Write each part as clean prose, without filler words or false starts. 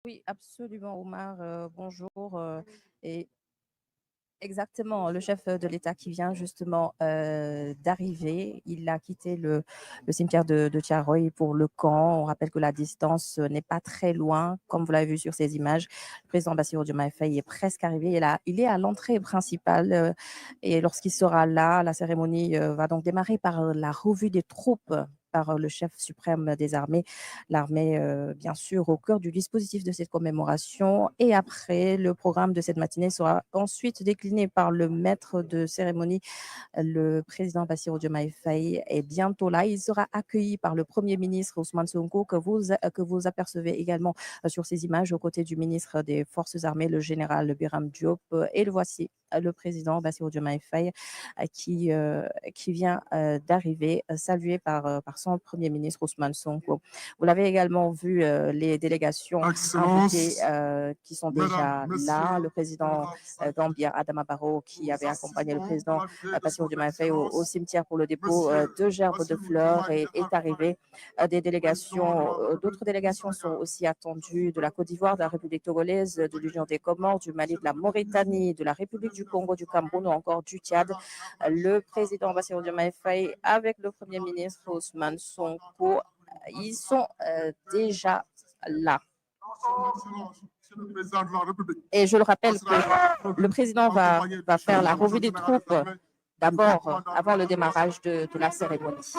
Oui, absolument, Omar. Bonjour. Et exactement, le chef de l'État qui vient justement d'arriver, il a quitté le cimetière de Tiaroy pour le camp. On rappelle que la distance n'est pas très loin, comme vous l'avez vu sur ces images. Le président Bassirou Diomaye Faye est presque arrivé. Il est à l'entrée principale et lorsqu'il sera là, la cérémonie va donc démarrer par la revue des troupes par le chef suprême des armées, l'armée bien sûr au cœur du dispositif de cette commémoration. Et après, le programme de cette matinée sera ensuite décliné par le maître de cérémonie, le président Bassirou Diomaye Faye est bientôt là. Il sera accueilli par le Premier ministre Ousmane Sonko, que vous apercevez également sur ces images aux côtés du ministre des Forces armées, le général Biram Diop. Et le voici, le président Bassirou Diomaye Faye, qui vient d'arriver, salué par son Premier ministre Ousmane Sonko. Vous l'avez également vu, les délégations invitées Excellences, qui sont Mesdames, déjà là. Messieurs, Le président Gambia Adama Barrow qui avait nous accompagné le assistons président à l'arrivée de Bassirou son Diomaye Faye au Excellence, cimetière pour le dépôt Monsieur de gerbes de Bassirou fleurs Diomaye et est Diakhar Faye, arrivé des président de la délégations. République D'autres du délégations sont Sénégal. aussi attendues de la Côte d'Ivoire, de la République togolaise, de l'Union des Comores, du Mali, de la Mauritanie, de la République du Congo, du Cameroun ou encore du Tchad. Le président Bassirou Diomaye Faye avec le Premier ministre Ousmane Sonko, ils sont déjà là. Et je le rappelle que le président va faire la revue des troupes d'abord avant le démarrage de la cérémonie.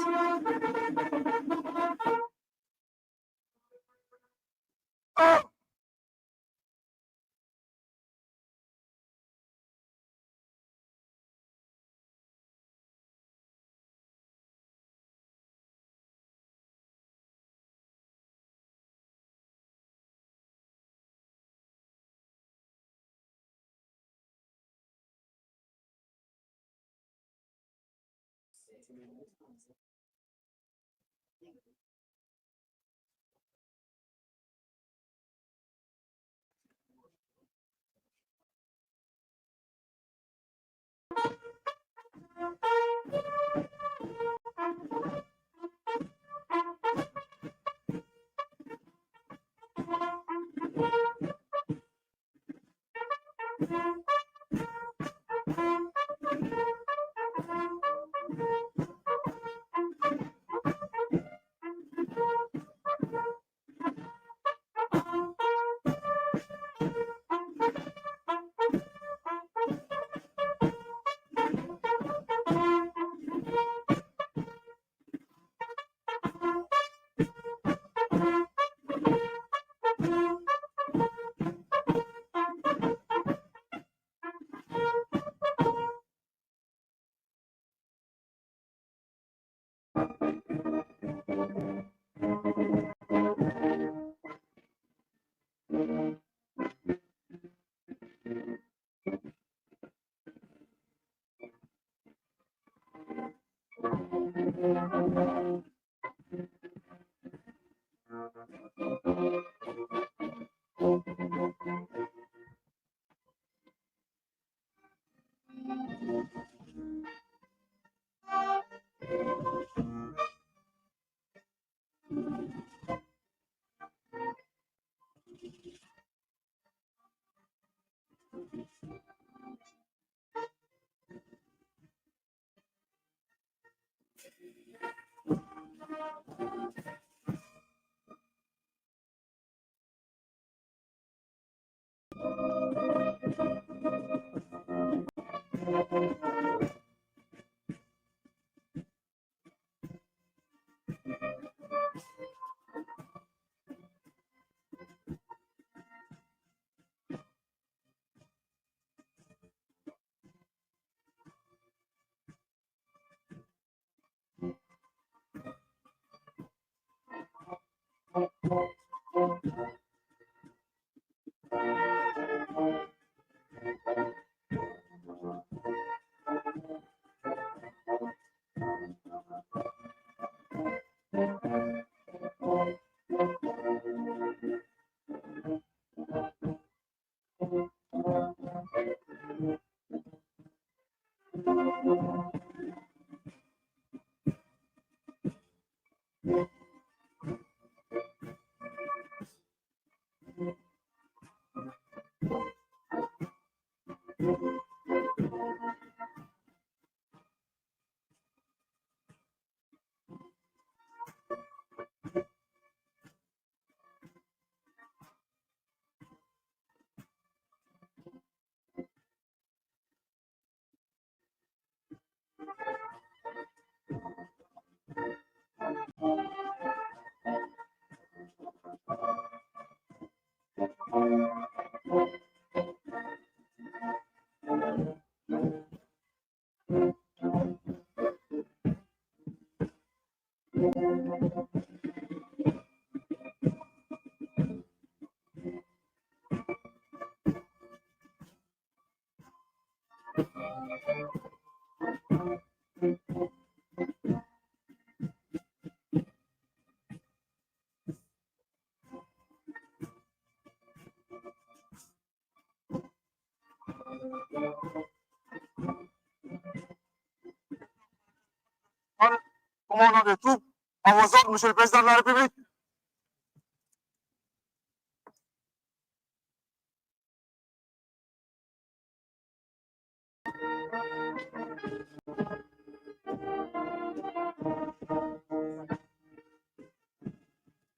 Commandant de troupes, à vos ordres, Monsieur le Président de la République.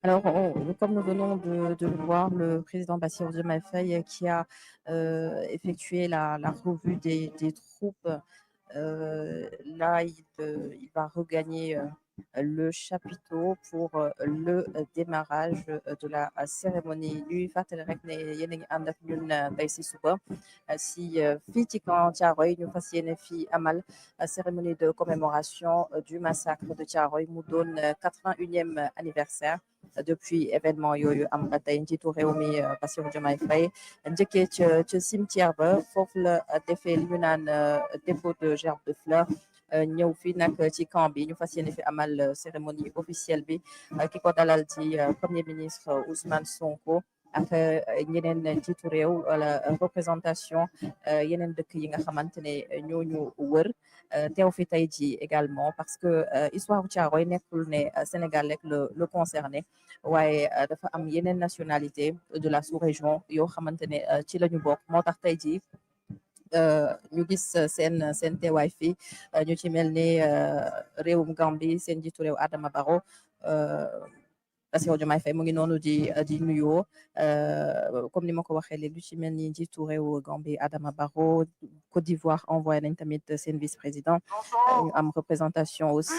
Alors, comme nous venons de le voir, le président Bassirou Diomaye Faye qui a effectué la revue des troupes, là, il va regagner le chapiteau pour le démarrage de la cérémonie. Ñuy fàttali rek ne yéen a ngi ànd ak ñun tey si suba si fii ci camp Thiaroye ñu fas yéene fii amal cérémonie de commémoration du massacre de Thiaroye mu doon 81e anniversaire depuis événement yooyu am tey njiitu réew mi Bassirou Diomaye Faye njëkkee ca cimetière ba foofu la defee li ñu naan dépôt de gerbe de fleurs ñëw fi nag ci camp bi ñu fas yéene fi amal cérémonie officielle bi ki ko dalal ci premier ministre Ousmane Sonko ak ñeneen njiitu réew wala représentation yeneen dëkk yi nga xamante ne ñooñu wër teew fi tey ji également parce que histoire Thiaroye nekkul ne Sénégal rek le concerné waaye dafa am yeneen nationalité de la sous-région yoo xamante ne ci la ñu bokk moo tax tey ji ñu gis seen teewaay fii ñu ci mel ni réewum Gambie seen njiitu réew Adama Barrow Bassirou Diomaye Faye mu ngi noonu di nuyoo comme ni ma ko waxee léegi lu ci mel ni njiitu réew Gambie Adama Barrow Côte d'Ivoire envoyé nañ tamit seen vice-président ñu am représentation aussi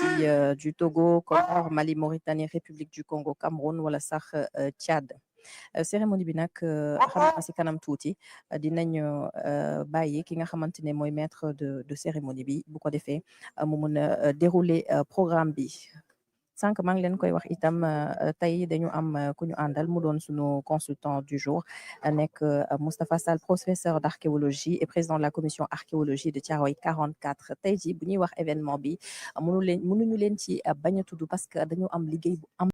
du Togo Comores Mali Mauritanie République du Congo Cameroun wala sax Tchad cérémonie bi nag xam naa si kanam tuuti dinañ bàyyi ki nga xamante ne mooy maître de cérémonie bi bu ko defee mu mun a dérouler programme bi sànq maa ngi leen koy wax itam tey dañu am ku ñu àndal mu doon sunu consultant du jour nekk Moustapha Sall professeur d'archéologie et président de la commission archéologie de Thiaroye 44 tey ji bu ñuy wax événement bi mënuñu leen ci bañ a tudd parce que dañu am liggéey bu am